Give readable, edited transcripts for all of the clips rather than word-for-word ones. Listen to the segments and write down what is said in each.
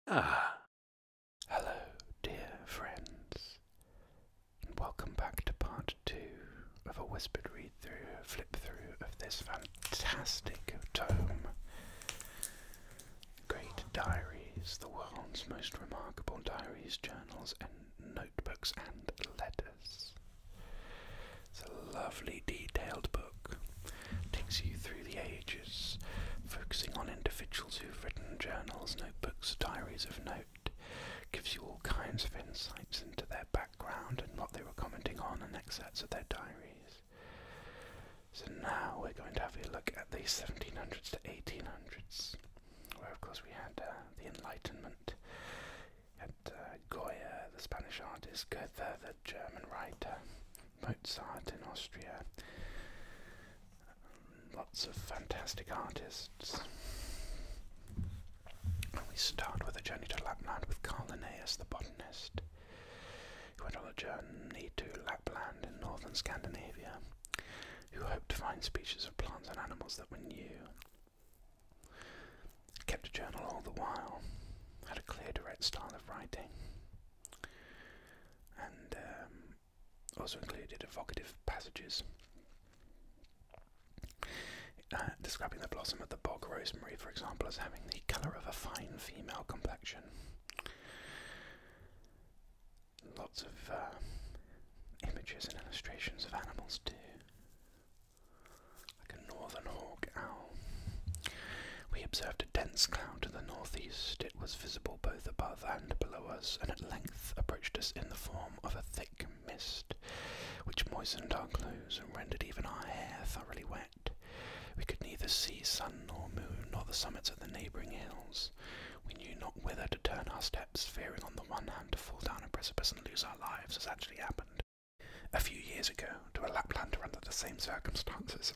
Hello, dear friends, and welcome back to part 2 of a whispered flip through of this fantastic tome, Great Diaries, the world's most remarkable diaries, journals, and notebooks and letters. It's a lovely, detailed book. Takes you through the ages, focusing on individuals who've written journals, notebooks, diaries of note. Gives you all kinds of insights into their background and what they were commenting on, and excerpts of their diaries. So now we're going to have a look at the 1700s to 1800s, where of course we had the Enlightenment, had Goya, the Spanish artist, Goethe, the German writer, Mozart in Austria, lots of fantastic artists. We start with a journey to Lapland with Carl Linnaeus, the botanist, who went on a journey to Lapland in northern Scandinavia, who hoped to find species of plants and animals that were new. Kept a journal all the while, had a clear, direct style of writing, and also included evocative passages describing the blossom of the bog rosemary, for example, as having the colour of a fine female complexion. Lots of images and illustrations of animals too, like a northern hawk owl. We observed a dense cloud to the northeast. It was visible both above and below us, and at length approached us in the form of a thick mist, which moistened our clothes and rendered even our hair thoroughly wet. We could neither see sun nor moon, nor the summits of the neighbouring hills. We knew not whither to turn our steps, fearing on the one hand to fall down a precipice and lose our lives, as actually happened a few years ago to a Laplander under the same circumstances,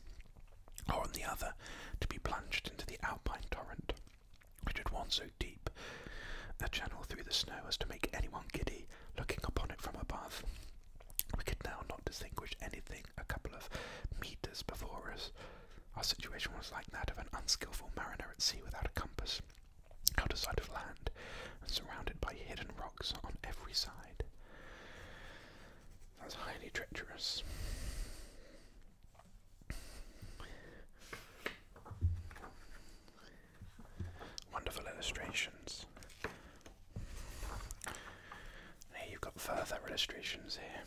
or on the other to be plunged into the Alpine torrent, which had worn so deep a channel through the snow as to make anyone giddy looking upon it from above. We could now not distinguish anything a couple of metres before us. Our situation was like that of an unskilful mariner at sea without a compass, out of sight of land, and surrounded by hidden rocks on every side. That was highly treacherous. Wonderful illustrations. And here you've got further illustrations here.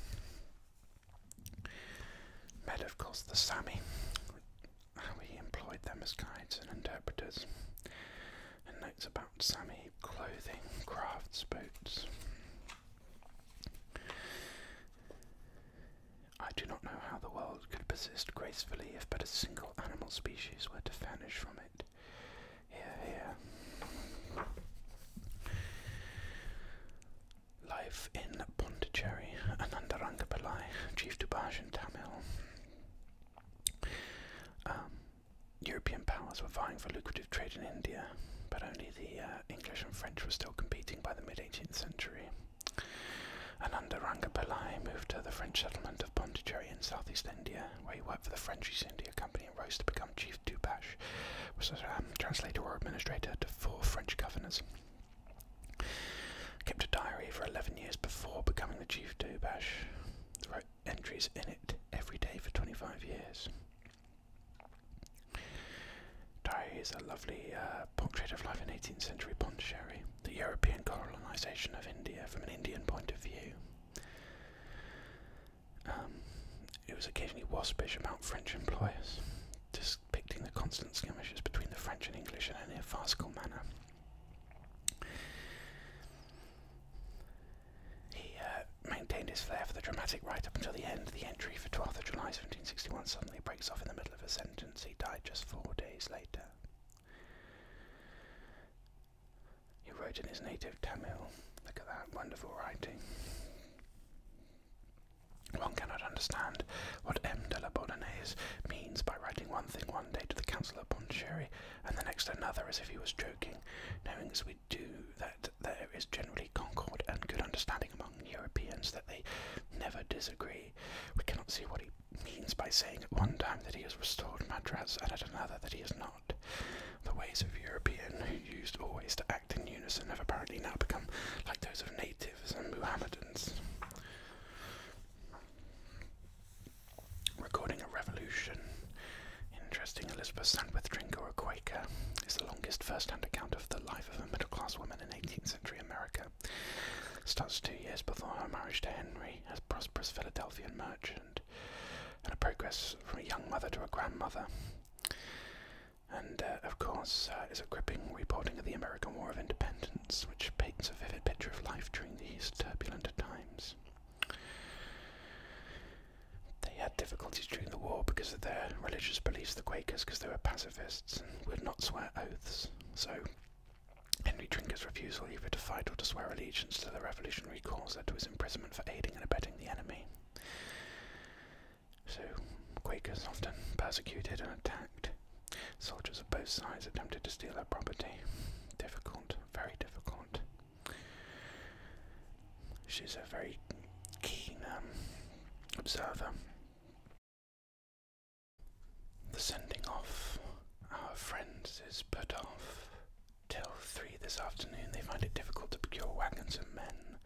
Met, of course, the Sami. We employed them as guides and interpreters, and notes about Sami clothing, crafts, boats. I do not know how the world could persist gracefully if but a single animal species were to vanish from it. Here. Life in Pondicherry, Anandarangapillai, Chief Dubaj in Tamil. European powers were vying for lucrative trade in India, but only the English and French were still competing by the mid-18th century. Anandarangapillai moved to the French settlement of Pondicherry in southeast India, where he worked for the French East India Company and rose to become Chief Dubaj, which was a translator or administrator for French governors. Kept a diary for 11 years before becoming the Chief Dubaj. Wrote entries in it every day for 25 years. Diary is a lovely portrait of life in 18th century Pondicherry, the European colonisation of India from an Indian point of view. It was occasionally waspish about French employers, depicting the constant skirmishes between the French and English in a near farcical manner. He maintained his flair for the dramatic right up until the end. The entry for 12th of July 1761 suddenly breaks off in the middle of a sentence. He died just 4 days later. He wrote in his native Tamil. Look at that wonderful writing. One cannot understand what M. de la Bourdonnais means by writing one thing one day to the Council of Pondicherry and the next another as if he was joking, knowing as we do that there is generally concord and good understanding among Europeans, that they never disagree. We cannot see what he means by saying at one time that he has restored Madras and at another that he has not. The ways of European who used always to act in unison have apparently earliest first-hand account of the life of a middle-class woman in 18th century America. Starts 2 years before her marriage to Henry, as a prosperous Philadelphian merchant, and a progress from a young mother to a grandmother. And, of course, is a gripping reporting of the American War of Independence, which paints a vivid picture of life during these turbulent times. They had difficulties during the war because of their religious beliefs, the Quakers, because they were pacifists and would not swear oaths. So Henry Trinker's refusal either to fight or to swear allegiance to the revolutionary cause led to his imprisonment for aiding and abetting the enemy. So Quakers often persecuted and attacked. Soldiers of both sides attempted to steal her property. Difficult, very difficult. She's a very keen observer. The sending off our friends is put off till 3 this afternoon. They find it difficult to procure wagons and men.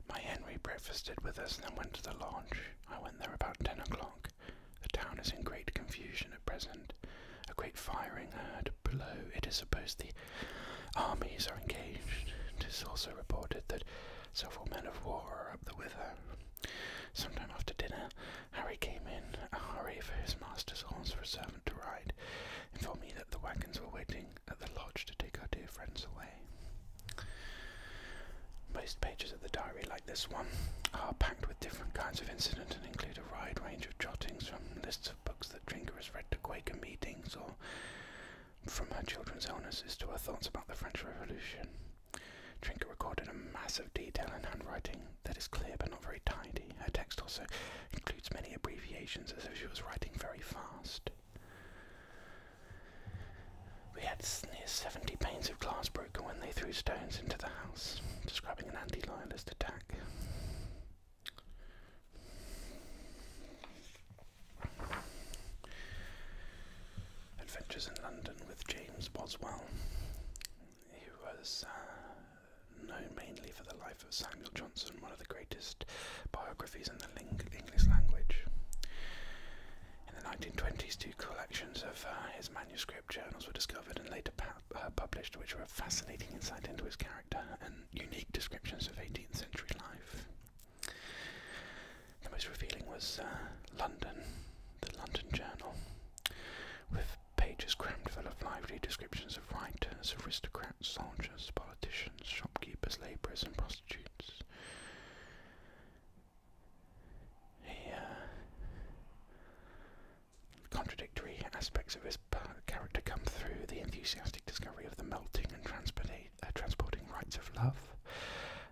My Henry breakfasted with us and then went to the lodge. I went there about 10 o'clock. The town is in great confusion at present. A great firing heard below. It is supposed the armies are engaged. It is also reported that several men of war are up the river. Sometime after dinner, Harry came in a hurry for his master's horse for a servant to ride, informed me that the wagons were waiting at the lodge to take our dear friends away. Most pages of the diary, like this one, are packed with different kinds of incident and include a wide range of jottings from lists of books that Trinker has read to Quaker meetings, or from her children's illnesses to her thoughts about the French Revolution. Trinker recorded a massive detail in handwriting that is clear but not very tidy. Her text also includes many abbreviations, as if she was writing very fast. We had near 70 panes of glass broken when they threw stones into the house, describing an anti-loyalist attack. Adventures in London with James Boswell. He was known mainly for the life of Samuel Johnson, one of the greatest biographies in the English language. In the 1920s, 2 collections of his manuscript journals were discovered and later published, which were a fascinating insight into his character and unique descriptions of 18th century life. The most revealing was London, the London Journal, with pages crammed full of lively descriptions of writers, aristocrats, soldiers, politicians, shopkeepers, labourers and prostitutes. Contradictory aspects of his character come through: the enthusiastic discovery of the melting and transporting rights of love,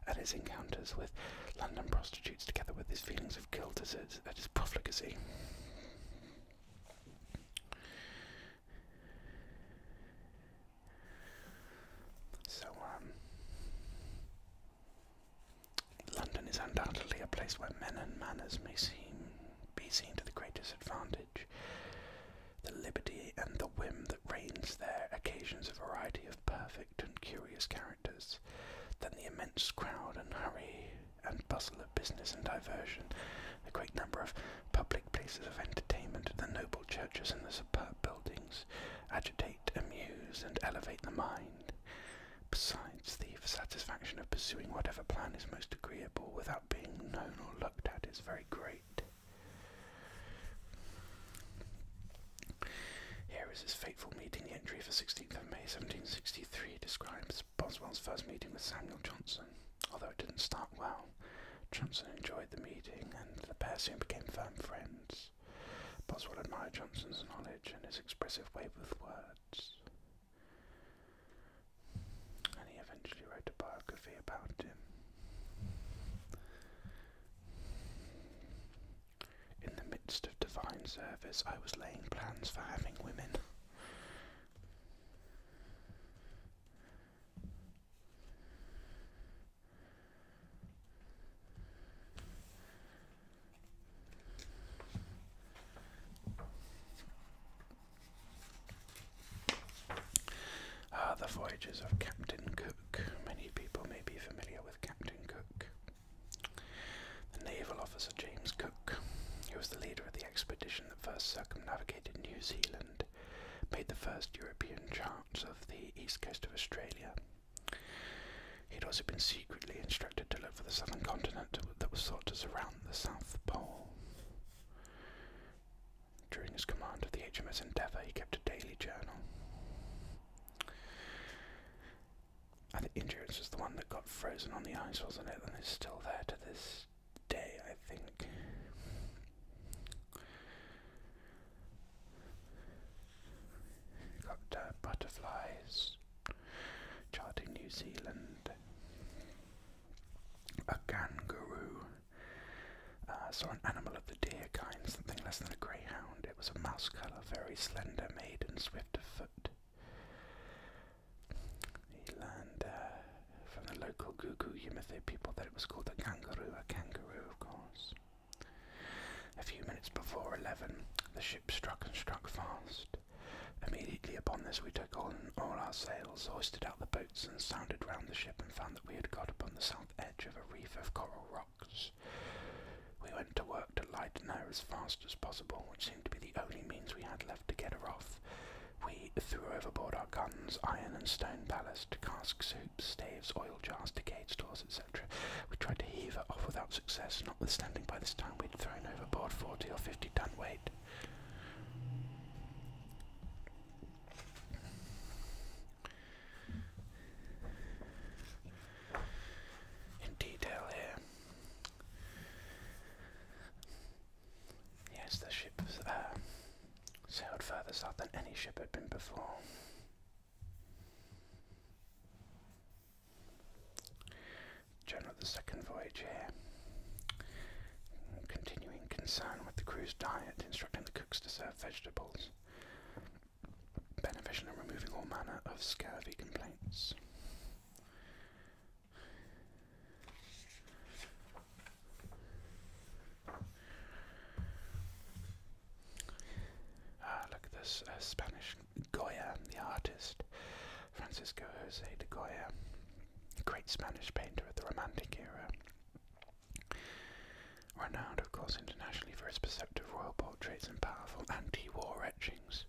and his encounters with London prostitutes, together with his feelings of guilt at his profligacy. So, London is undoubtedly a place where men and manners may be seen to the greatest advantage. The liberty and the whim that reigns there occasions a variety of perfect and curious characters. Then the immense crowd and hurry and bustle of business and diversion, the great number of public places of entertainment, the noble churches and the superb buildings, agitate, amuse, and elevate the mind. Besides, the satisfaction of pursuing whatever plan is most agreeable without being known or looked at is very great. Here is his fateful meeting. The entry for 16th of May 1763 describes Boswell's first meeting with Samuel Johnson. Although it didn't start well, Johnson enjoyed the meeting, and the pair soon became firm friends. Boswell admired Johnson's knowledge and his expressive way with words, and he eventually wrote a biography about him. In the midst of divine service, I was laying plans for having women. The Voyages of Captain Cook. Many people may be familiar with Captain Cook. The naval officer James Cook, who was the leader of the expedition that first circumnavigated New Zealand, made the first European charts of the east coast of Australia. He had also been secretly instructed to look for the southern continent that was thought to surround the South Pole. During his command of the HMS Endeavour, he kept a daily journal. I think Endurance was the one that got frozen on the ice, wasn't it? And is still there to this day, I think. Got butterflies, charting New Zealand, a kangaroo. Saw an animal of the deer kind, something less than a greyhound. It was a mouse colour, very slender, made and swift of foot. He learned from the local Gugu Yamathi people that it was called a kangaroo, of course. A few minutes before 11, the ship struck and struck fast. Immediately upon this, we took on all our sails, hoisted out the boats, and sounded round the ship, and found that we had got upon the south edge of a reef of coral rocks. We went to work to lighten her as fast as possible, which seemed to be the only means we had left to get her off. We threw overboard our guns, iron and stone ballast, casks, hoops, staves, oil jars, decayed stores, etc. We tried to heave her off without success, notwithstanding by this time we'd thrown overboard 40 or 50-ton weight. In detail here. Yes, the ship sailed further south than any ship had been before. Journal of the second voyage here. Continuing concern with the crew's diet, instructing the cooks to serve vegetables. Beneficial in removing all manner of scurvy complaints. Look at this Spanish Goya, the artist, Francisco Jose de Goya, great Spanish painter of the Romantic era. Renowned, of course, internationally for his perceptive royal portraits and powerful anti-war etchings,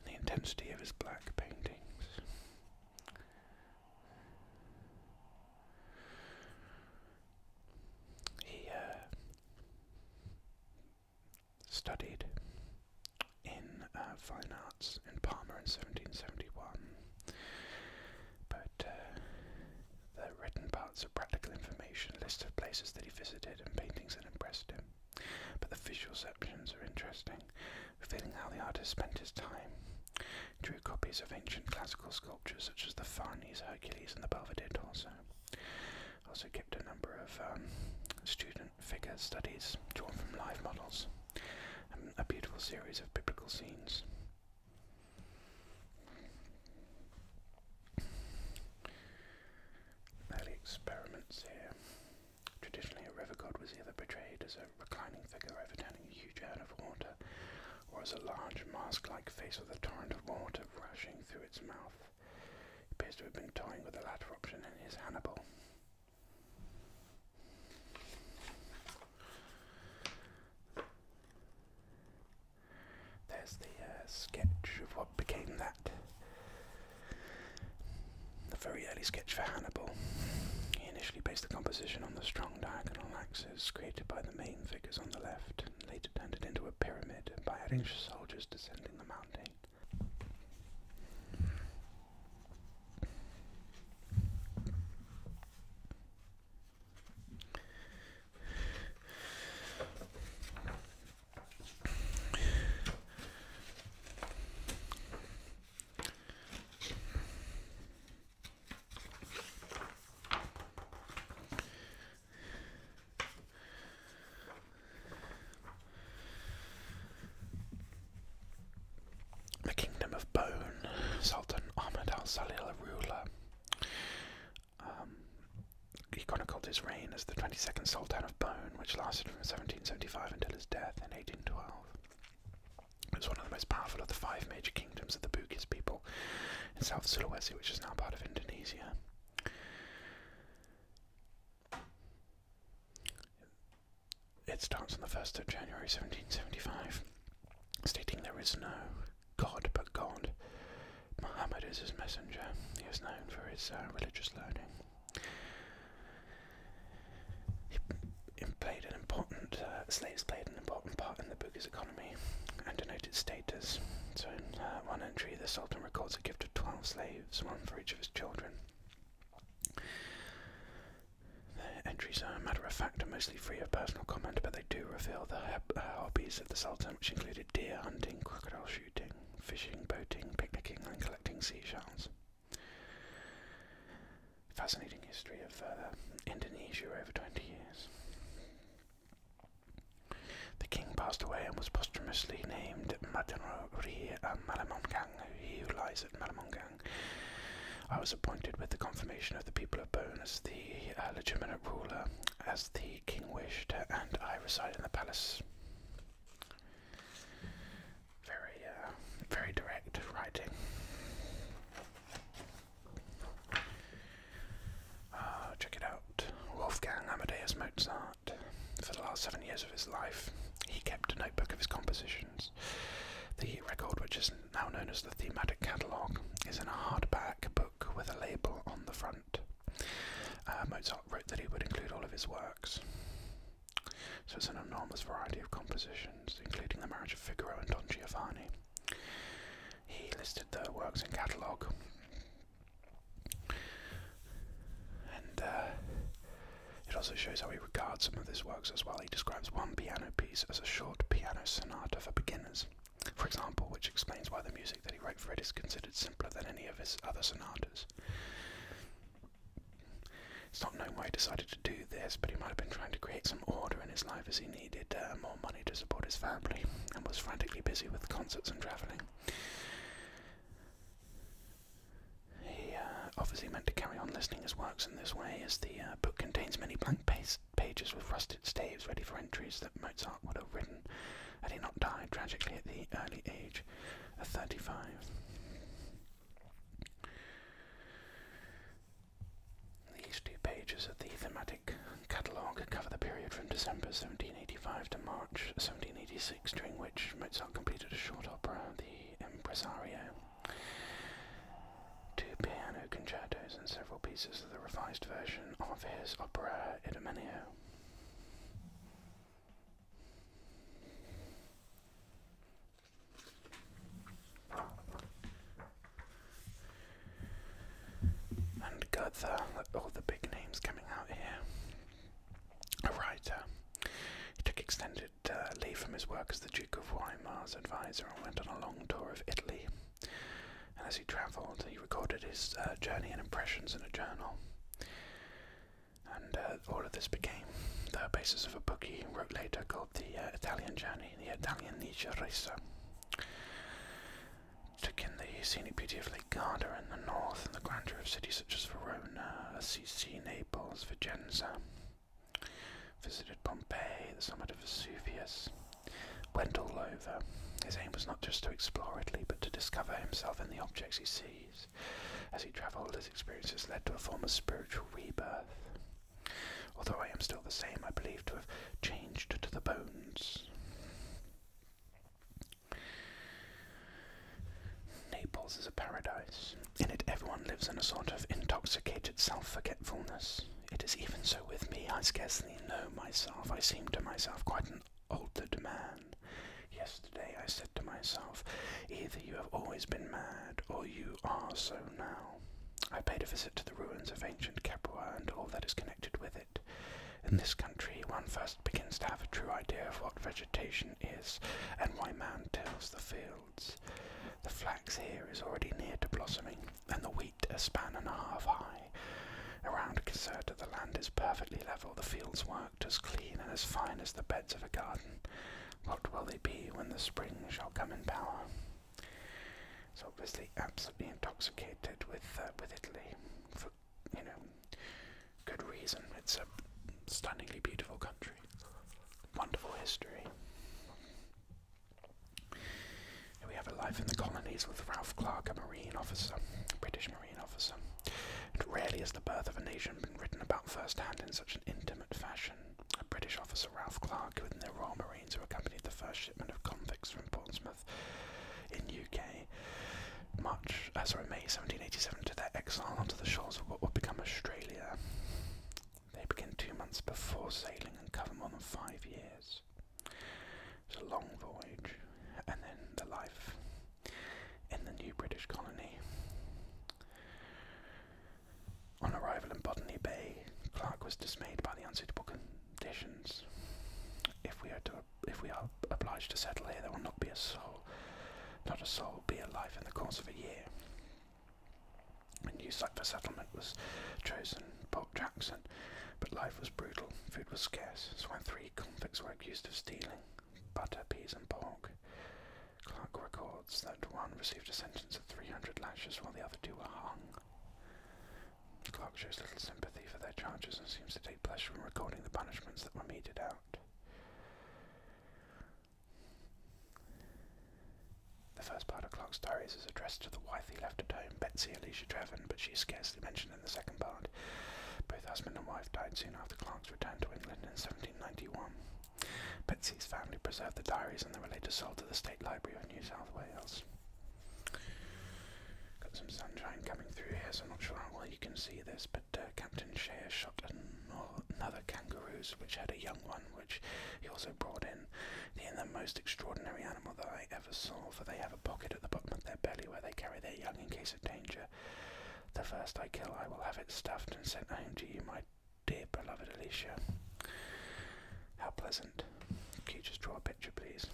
and the intensity of his black paintings. He studied in fine arts in Parma in 1771, but the written parts are practical information, lists of places that he visited and paintings that impressed him. But the visual sections are interesting, revealing how the artist spent his time. Drew copies of ancient classical sculptures such as the Farnese Hercules and the Belvedere Torso. Also kept a number of student figure studies drawn from live models, and a beautiful series of biblical scenes. Early experiments here. Traditionally, a river god was either portrayed as a reclining figure overturning a huge urn of water, or as a large mask-like face with a torrent of water rushing through its mouth. He appears to have been toying with the latter option in his Hannibal. There's the sketch of what became that. The very early sketch for Hannibal. He initially based the composition on the strong diagonal axes created by the main figures on the left, and later turned it into a pyramid by adding soldiers descending the mountain. Sultan Ahmed al-Salil, a ruler. He chronicled his reign as the 22nd Sultan of Bone, which lasted from 1775 until his death in 1812. It was one of the most powerful of the 5 major kingdoms of the Bugis people in South Sulawesi, which is now part of Indonesia. It starts on the 1st of January 1775, stating there is no God but God. Muhammad is his messenger. He was known for his religious learning. Slaves played an important part in the Bugis economy and denoted status. So in one entry, the Sultan records a gift of 12 slaves, one for each of his children. The entries are matter of fact and mostly free of personal comment, but they do reveal the hobbies of the Sultan, which included deer hunting, crocodile shooting, fishing, boating, picnicking, and collecting seashells. Fascinating history of Indonesia over 20 years. The king passed away and was posthumously named Madanuri Malamongang, he who lies at Malamongang. I was appointed with the confirmation of the people of Bone as the legitimate ruler, as the king wished, and I reside in the palace. Very direct writing. Check it out. Wolfgang Amadeus Mozart. For the last 7 years of his life, he kept a notebook of his compositions. The record, which is now known as the thematic catalogue, is in a hardback book with a label on the front. Mozart wrote that he would include all of his works. So it's an enormous variety of compositions, including The Marriage of Figaro and Don Giovanni. He listed the works in catalogue. And it also shows how he regards some of his works as well. He describes one piano piece as a short piano sonata for beginners, for example, which explains why the music that he wrote for it is considered simpler than any of his other sonatas. It's not known why he decided to do this, but he might have been trying to create some order in his life as he needed more money to support his family and was frantically busy with concerts and travelling. He obviously meant to carry on listing his works in this way, as the book contains many blank pages with rusted staves ready for entries that Mozart would have written had he not died tragically at the early age of 35. These 2 pages of the thematic catalogue cover the period from December 1785 to March 1786, during which Mozart completed a short opera, the Impresario, 2 piano concertos, and several pieces of the revised version of his opera Idomeneo. And Goethe, all the big names coming out here. A writer. He took extended leave from his work as the Duke of Weimar's advisor and went on a long tour of Italy. And as he travelled, he recorded his journey and impressions in a journal. And all of this became the basis of a book he wrote later called The Italian Journey, The Italian Resa. Took in the scenic beauty of Lake Garda in the north and the grandeur of cities such as Verona, Assisi, Naples, Vicenza. Visited Pompeii, the summit of Vesuvius. Went all over. His aim was not just to explore Italy, but to discover himself in the objects he sees. As he travelled, his experiences led to a form of spiritual rebirth. Although I am still the same, I believe to have changed to the bones. Naples is a paradise. In it everyone lives in a sort of intoxicated self-forgetfulness. It is even so with me. I scarcely know myself. I seem to myself quite an altered man. Yesterday I said to myself, either you have always been mad, or you are so now. I paid a visit to the ruins of ancient Capua and all that is connected with it. In this country one first begins to have a true idea of what vegetation is, and why man tills the fields. The flax here is already near to blossoming, and the wheat a span and a half high. Around Caserta the land is perfectly level, the fields worked as clean and as fine as the beds of a garden. What will they be when the spring shall come in power? It's obviously absolutely intoxicated with Italy, for, good reason. It's a stunningly beautiful country, wonderful history. Here we have a life in the colonies with Ralph Clark, a Marine officer, a British Marine officer. And rarely has the birth of a nation been written about firsthand in such an intimate fashion. A British officer, Ralph Clark, within the Royal Marines, who accompanied the first shipment of convicts from Portsmouth in UK, May 1787 to their exile onto the shores of what would become Australia. They begin 2 months before sailing and cover more than 5 years. It's a long voyage, and then the life in the new British colony. On arrival in Botany Bay, Clark was dismayed by the unsuitable conditions. If we are obliged to settle here, there will not a soul be alive in the course of a year. A new site for settlement was chosen, Port Jackson, but life was brutal, food was scarce, so when 3 convicts were accused of stealing butter, peas and pork, Clark records that one received a sentence of 300 lashes while the other 2 were hung. Clark shows little sympathy for their charges and seems to take pleasure in recording the punishments that were meted out. The first part of Clark's Diaries is addressed to the wife he left at home, Betsy Alicia Trevin, but she is scarcely mentioned in the second part. Both husband and wife died soon after Clark's return to England in 1791. Betsy's family preserved the diaries and they were later sold to the State Library of New South Wales. Got some sunshine coming through here, so I'm not sure how well you can see this, but Captain Shea shot another kangaroos, which had a young one, which he also brought in. The most extraordinary animal that I ever saw, for they have a pocket at the bottom of their belly where they carry their young in case of danger. The first I kill, I will have it stuffed and sent home to you, my dear beloved Alicia. How pleasant. Can you just draw a picture, please?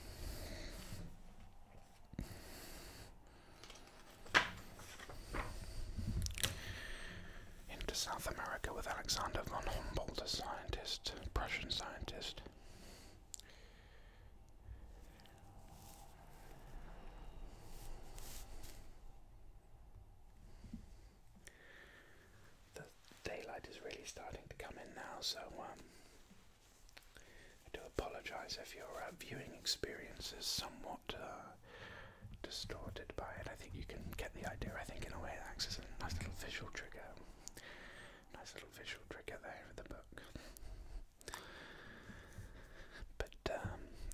Into South America with Alexander von Humboldt, a scientist, Prussian scientist. Is really starting to come in now, so I do apologise if your viewing experience is somewhat distorted by it. I think you can get the idea. I think in a way it acts as a nice little visual trigger. Nice little visual trigger there for the book. But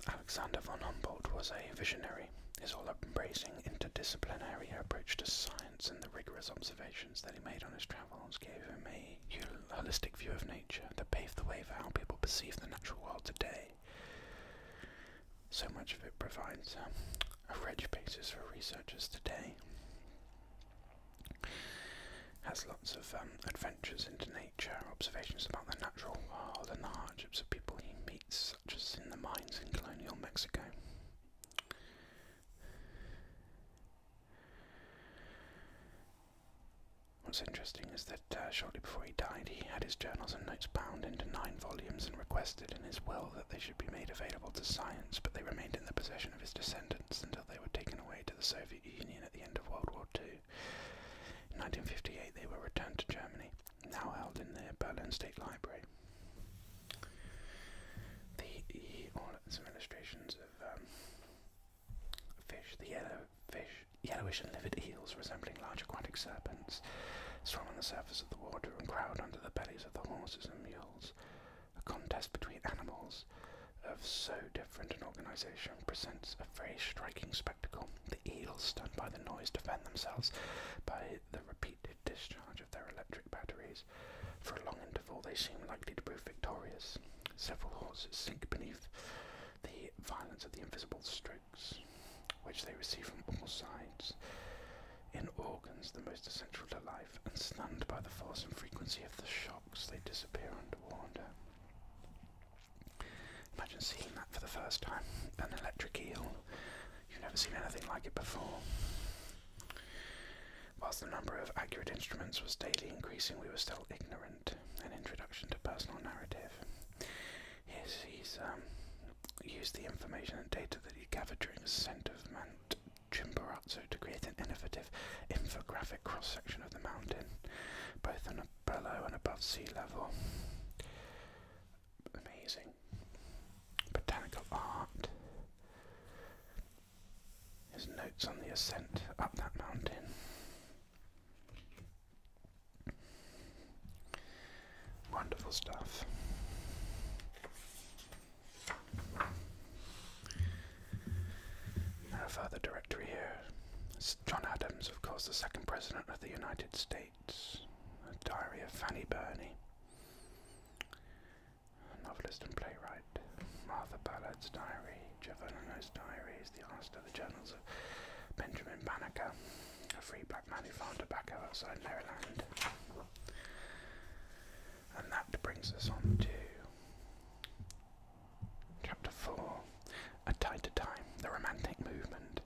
Alexander von Humboldt was a visionary. His all-embracing interdisciplinary approach to science and the rigorous observations that he made on his travels gave him a holistic view of nature that paved the way for how people perceive the natural world today. So much of it provides a rich basis for researchers today. Has lots of adventures into nature, observations about the natural world and the hardships of people he meets, such as in the mines in colonial Mexico. What's interesting is that shortly before he died, he had his journals and notes bound into 9 volumes and requested in his will that they should be made available to science, but they remained in the possession of his descendants until they were taken away to the Soviet Union at the end of World War II. In 1958, they were returned to Germany, now held in the Berlin State Library. Some illustrations of fish, yellowish and livid eels resembling large aquatic serpents swam on the surface of the water and crowd under the bellies of the horses and mules. A contest between animals of so different an organisation presents a very striking spectacle. The eels, stunned by the noise, defend themselves by the repeated discharge of their electric batteries. For a long interval they seem likely to prove victorious. Several horses sink beneath the violence of the invisible strokes, which they receive from all sides. In organs the most essential to life, and stunned by the force and frequency of the shocks, they disappear underwater. Imagine seeing that for the first time. An electric eel. You've never seen anything like it before. Whilst the number of accurate instruments was daily increasing, we were still ignorant. An introduction to personal narrative. He's used the information and data that he gathered during his ascent of Mount Chimborazo to create an innovative infographic cross-section of the mountain, both below and above sea level. Amazing. Botanical art. His notes on the ascent up that mountain. Wonderful stuff. And a further directory here. is John Adams, of course, the second president of the United States. A diary of Fanny Burney, a novelist and playwright. Martha Ballard's diary, Geronimo's diaries, the last of the journals of Benjamin Banneker, a free black man who found tobacco outside Maryland. And that brings us on to Chapter 4, A Tighter Time, the Romantic Movement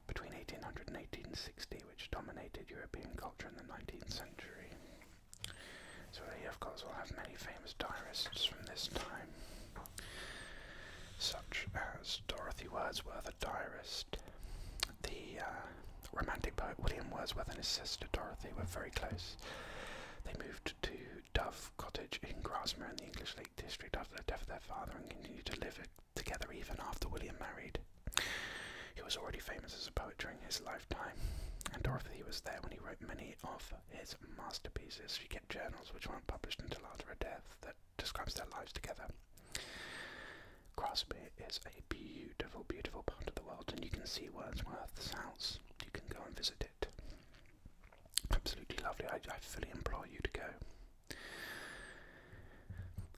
between 1800 and 1860, which dominated European culture in the 19th century. So here, of course, we'll have many famous diarists from this time, such as Dorothy Wordsworth, a diarist. The Romantic poet William Wordsworth and his sister Dorothy were very close. They moved to Dove Cottage in Grasmere in the English Lake District after the death of their father and continued to live together even after William married. He was already famous as a poet during his lifetime, and Dorothy was there when he wrote many of his masterpieces. She kept journals which weren't published until after her death that describes their lives together. Grasmere is a beautiful, beautiful part of the world, and you can see Wordsworth's house. You can go and visit it. Absolutely lovely. I fully implore you to go.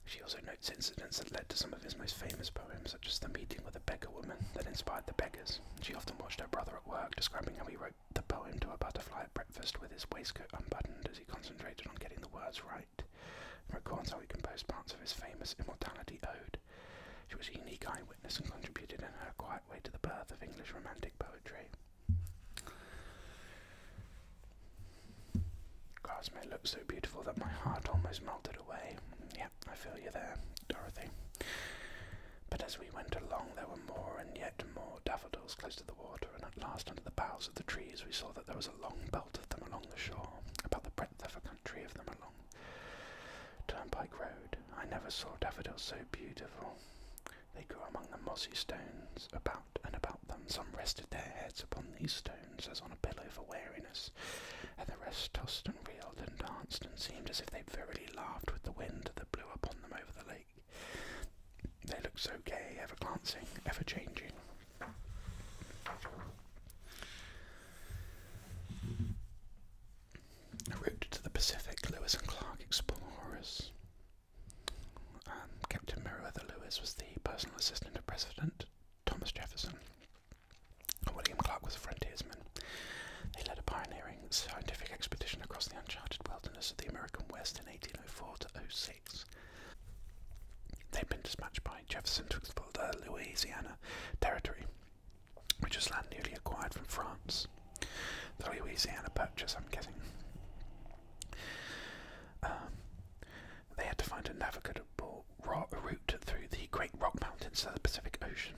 She also notes incidents that led to some of his most famous poems, such as the meeting with a beggar woman that inspired the beggars. She often watched her brother at work, describing how he wrote the poem to a butterfly at breakfast with his waistcoat unbuttoned as he concentrated on getting the words right. He records how he composed parts of his famous Immortality Ode. She was a unique eyewitness and contributed in her quiet way to the birth of English Romantic poetry. Grasmere looked so beautiful that my heart almost melted away. Yep, I feel you there, Dorothy. But as we went along, there were more and yet more daffodils close to the water, and at last under the boughs of the trees we saw that there was a long belt of them along the shore, about the breadth of a country of them along Turnpike Road. I never saw daffodils so beautiful. They grew among the mossy stones, about and about them. Some rested their heads upon these stones as on a pillow for weariness, and the rest tossed and reeled and danced, and seemed as if they verily laughed with the wind that blew upon them over the lake. They looked so gay, ever glancing, ever changing. A route to the Pacific, Lewis and Clark explorers. Captain Meriwether Lewis was the personal assistant of President Thomas Jefferson. William Clark was a frontiersman. They led a pioneering scientific expedition across the uncharted wilderness of the American West in 1804 to 06. They'd been dispatched by Jefferson to explore the Louisiana Territory, which was land newly acquired from France. The Louisiana Purchase, I'm guessing. They had to find a navigable route through the Great Rock Mountains to the Pacific Ocean.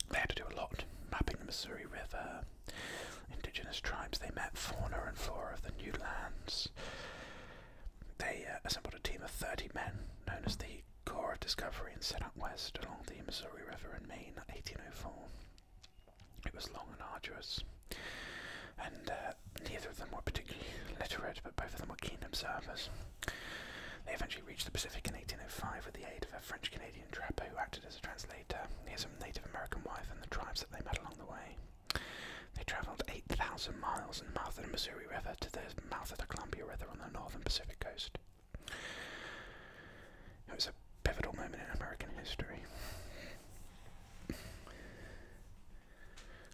They had to do a lot, mapping the Missouri River, indigenous tribes they met, fauna and flora of the new lands. They assembled a team of 30 men, known as the Corps of Discovery, and set out west along the Missouri River in Maine in 1804. It was long and arduous, and neither of them were particularly literate, but both of them were keen observers. They eventually reached the Pacific in 1805 with the aid of a French-Canadian trapper who acted as a translator, his Native American wife, and the tribes that they met along the way. They travelled 8,000 miles in the mouth of the Missouri River to the mouth of the Columbia River on the northern Pacific coast. It was a pivotal moment in American history.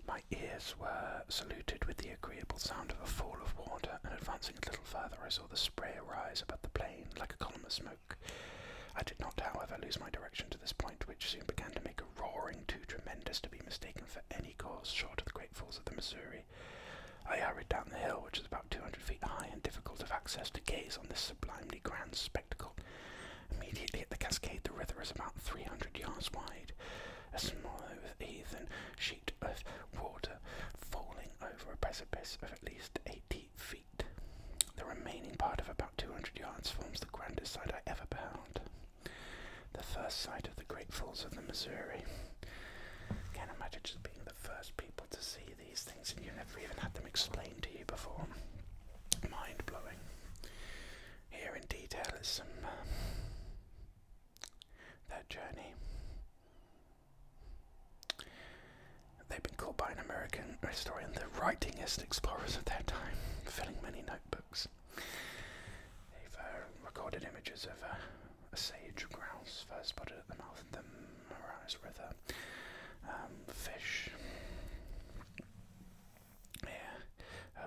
My ears were saluted with the agreeable sound of a fall of water, and advancing a little further I saw the spray arise above the plain like a column of smoke. I did not, however, lose my direction to this point, which soon began to make a roaring too tremendous to be mistaken for any cause short of the great falls of the Missouri. I hurried down the hill, which was about 200 feet high and difficult of access, to gaze on this sublimely grand spectacle. Immediately at the cascade, the river is about 300 yards wide, a small heathen sheet of water falling over a precipice of at least 80 feet. The remaining part of about 200 yards forms the grandest sight I ever beheld. The first sight of the great falls of the Missouri. Can't imagine just being the first people to see these things and you never even had them explained to you before. Mind-blowing. Here in detail is some their journey. They've been called by an American historian, the writingest explorers of their time, filling many notebooks. They've recorded images of a sage grouse first spotted at the mouth of the Mesmerizing River, fish,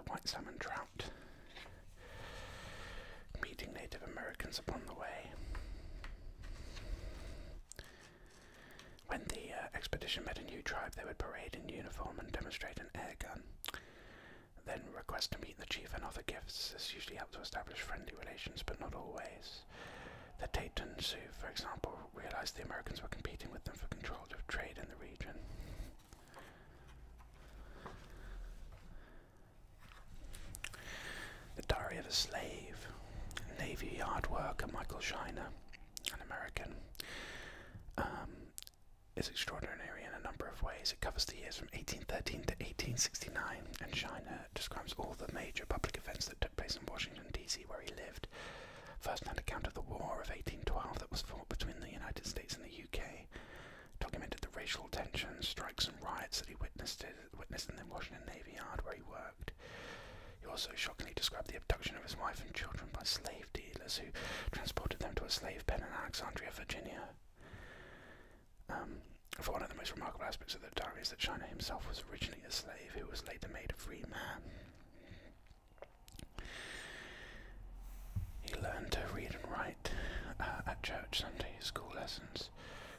white salmon trout, meeting Native Americans upon the way. When the expedition met a new tribe, they would parade in uniform and demonstrate an air gun. Then request to meet the chief and offer gifts. This usually helped to establish friendly relations, but not always. The Teton Sioux, for example, realized the Americans were competing with them for control of trade in the region. The Diary of a Slave. Navy Yard worker Michael Shiner, an American, is extraordinary in a number of ways. It covers the years from 1813 to 1869, and Shiner describes all the major public events that took place in Washington, D.C., where he lived. First-hand account of the War of 1812 that was fought between the United States and the UK. Documented the racial tensions, strikes and riots that he witnessed in the Washington Navy Yard where he worked. He also shockingly described the abduction of his wife and children by slave dealers who transported them to a slave pen in Alexandria, Virginia. For one of the most remarkable aspects of the diary is that Shiner himself was originally a slave who was later made a free man. He learned to read and write at church Sunday school lessons,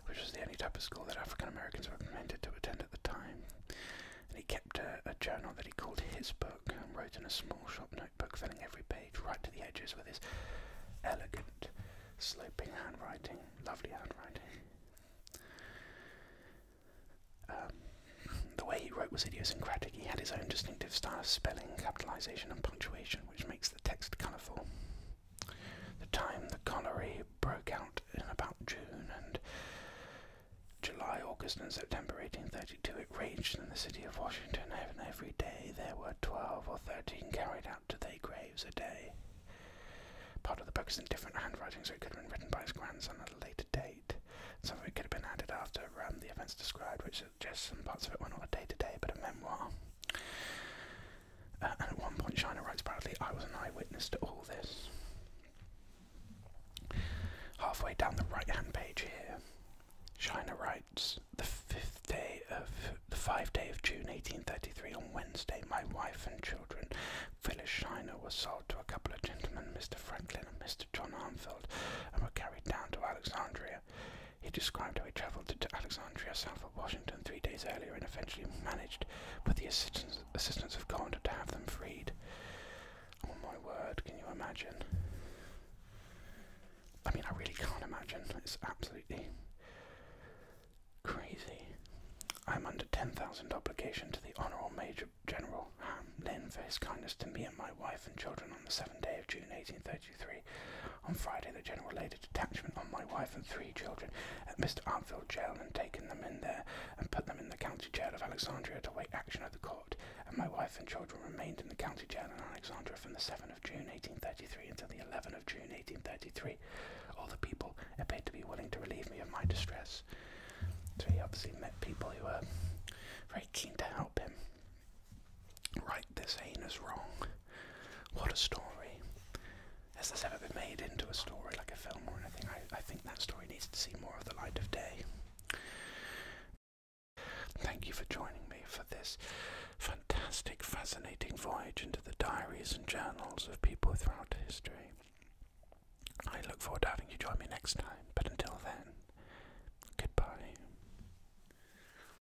which was the only type of school that African Americans were permitted to attend at the time. And he kept a journal that he called his book and wrote in a small shop notebook, filling every page right to the edges with his elegant, sloping handwriting, lovely handwriting. The way he wrote was idiosyncratic. He had his own distinctive style of spelling, capitalization and punctuation, which makes the text colourful. The time the cholera broke out in about June and July, August and September 1832, it raged in the city of Washington, and every day there were 12 or 13 carried out to their graves a day. Part of the book is in different handwriting, so it could have been written by his grandson at a later date. Some of it could have been added after the events described, which suggests some parts of it were not a day-to-day, but a memoir. And at one point, Shiner writes proudly, "I was an eyewitness to all this." Halfway down the right-hand page here, Shiner writes, the 5th day of June 1833, on Wednesday, my wife and children, Phyllis Shiner, were sold to a couple of gentlemen, Mr. Franklin and Mr. John Armfield, and were carried down to Alexandria. He described how he travelled to Alexandria, south of Washington, 3 days earlier, and eventually managed, with the assistance of God, to have them freed. Oh my word, can you imagine? I mean, I really can't imagine. It's absolutely crazy. I'm under 10,000 obligation to the Honourable Major General Lynn for his kindness to me and my wife and children on the 7th day of June 1833. On Friday, the General laid a detachment on my wife and 3 children at Mr. Armfield Jail and taken them in there and put them in the county jail of Alexandria to wait action of the court, and my wife and children remained in the county jail in Alexandria from the 7th of June 1833 until the 11th of June 1833. All the people appeared to be willing to relieve me of my distress. So he obviously met people who were very keen to help him right this heinous wrong. What a story. Has this ever been made into a story, like a film or anything? I think that story needs to see more of the light of day. Thank you for joining me for this fantastic, fascinating voyage into the diaries and journals of people throughout history.